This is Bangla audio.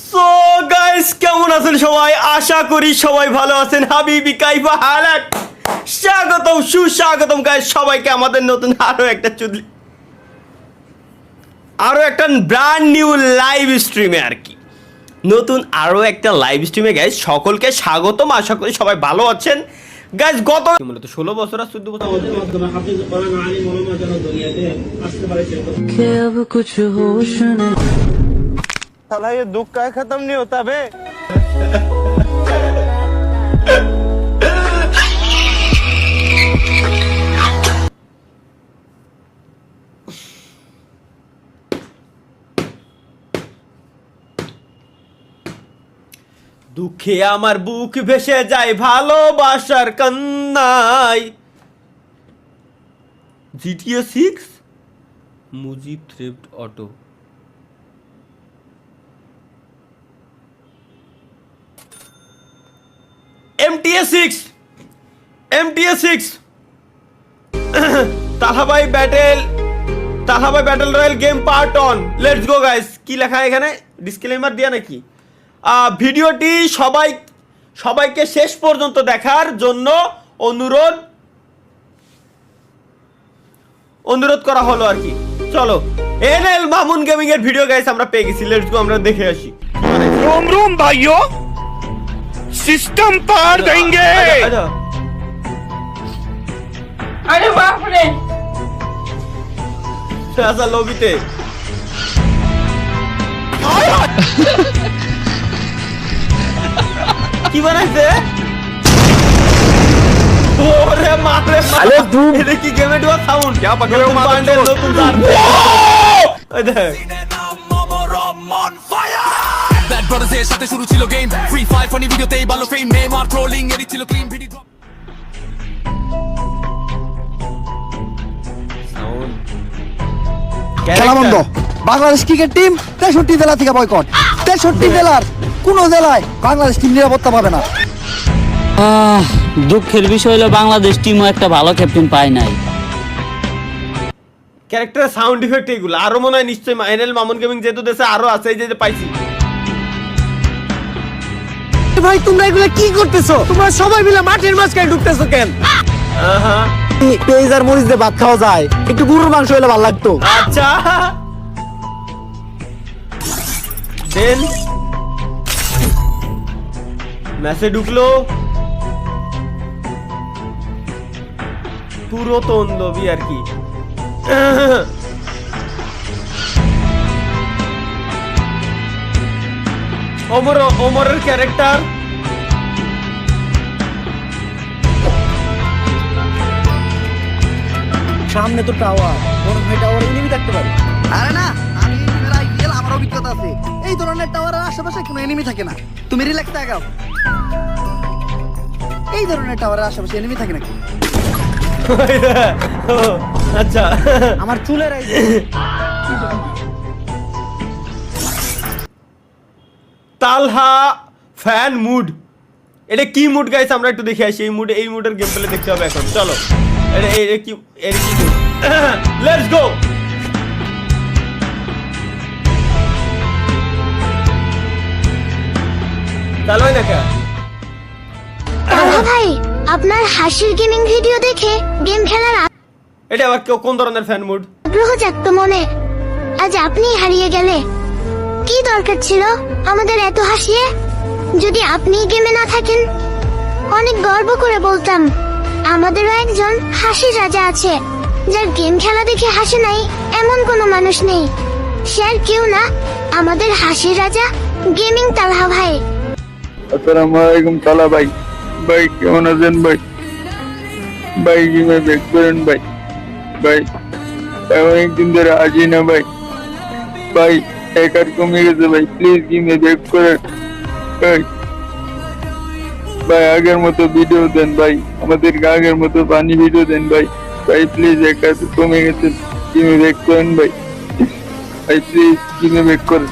সো গাইস, কেমন আছেন সবাই? আশা করি সবাই ভালো আছেন। হাবিবি কাইফা হালাক, স্বাগতম সুস্বাগতম গাইস সবাইকে আমাদের নতুন আরো একটা ব্র্যান্ড নিউ লাইভ স্ট্রিমে আর কি। নতুন আরো একটা লাইভ স্ট্রিমে গাইস সকলকে স্বাগতম। আশা করি সবাই ভালো আছেন গাইস। গত মূলত 16 বছর আর 14 বছর साला ये दुख का खत्म नहीं होता बे। দুঃখে আমার বুক ভেসে যায় ভালোবাসার কান্নায়। GTA 6 Mujib theft auto. MTA 6 তালহাবাই battle royale game part one. Let's go guys. কি লেখা এখানে? ডিসক্লেমার দেয়া নাকি? ভিডিওটি সবাইকে শেষ পর্যন্ত দেখার জন্য অনুরোধ করা হলো আর কি। চলো, এনএল মামুন গেমিং এর ভিডিও গাইস আমরা পেয়ে গেছি। লেটস গো, আমরা দেখে আসি। रोम रोम भाइयों, सिस्टम पार देंगे। अरे बाप रे, আচ্ছা লবিতে কি বানাইছে? ওরে মাত্রে আরে ধুম। এটা কি গেমে ডুয়া সাউন্ড? क्या पकड़ लो बांडे নতুন তার। ওই দেখ ব্যাড ব্রাদার্স এর সাথে শুরু ছিল গেম, ফ্রি ফায়ার ফানি ভিডিওতেই ভালো ফেম, নেইমার ট্রোলিং এরই ছিল ক্লিন ভিডিও। সাউন্ড খেলা বন্ধ। বাংলাদেশ ক্রিকেট টিম 63 জেলা থেকে বয়কট। 63 জেলার কোন জেলায় বাংলাদেশ টিম নিরাপত্তা পাবে না। দুঃখের বিষয় হলো বাংলাদেশ টিমও একটা ভালো ক্যাপ্টেন পায় নাই। ক্যারেক্টার সাউন্ড ইফেক্ট এগুলো আরো মনে হয় নিশ্চয়ই এনএল মামুন গেমিং যেহেতু দেশে আরো আছে, এই যে পাইছি। ভাই তোমরা এগুলা কি করতেছো? তোমরা সবাই মিলে মাঠের মাঝখানে ঢুকতেছো কেন? পেঁয়াজ আর মরিচ দিয়ে ভাত খাওয়া যায়, একটু গরুর মাংস হলে ভালো লাগতো। আচ্ছা দেন ম্যাচে ঢুকলো পুরো তন্দবি আর কি। ওমরের ক্যারেক্টার সামনে তো টাওয়ার, বড় ভাই টাওয়ার এনিমি থাকতে পারে। আরে না, আমি গেল আমার অভিজ্ঞতা আছে। এই ধরনের টাওয়ারের আশেপাশে কোনো এনিমি থাকে না। তুমি রিল্যাক্স থাকো। এই ধরনের টাওয়ারের আশেপাশে এনিমি থাকে নাকি? আচ্ছা আমার চুলের তালহা ফ্যান মুড। এটা কি মুড গাইস? আমরা একটু দেখে আসি। এই মুডের গেম প্লে দেখতে হবে এখন। চলো, এটা কি মুড? Let's go. চালো না কে? তালহা ভাই, আপনার হাসির গেমিং ভিডিও দেখে গেম খেলার এটা আবার কোন ধরনের ফ্যান মুড? আগ্রহ জাগতো মনে। আজ আপনি হারিয়ে গেলে কি দরকার ছিল আমাদের এত হাসিয়ে? যদি আপনি গেমে না থাকেন, অনেক গর্ব করে বলতাম আমাদেরও একজন হাসির রাজা আছে, যার গেম খেলা দেখে হাসে নাই এমন কোনো মানুষ নেই। সে আর কেউ না, আমাদের হাসির রাজা গেমিং তালহা ভাই। আসসালামু আলাইকুম তালা ভাই। ভাই কেমন আছেন ভাই? ভাই গেমে ব্যাক করেন ভাই। ভাই অনেকদিন ধরে আসি না ভাই। ভাই একার কমে গেছে ভাই, প্লিজ গেমে ব্যাক করেন ভাই। ভাই আগের মতো ভিডিও দেন ভাই, আমাদেরকে আগের মতো পানি ভিডিও দেন ভাই। ভাই প্লিজ একার কমে গেছে, গেমে ব্যাক করেন ভাই। ভাই প্লিজ গেমে ব্যাক করেন।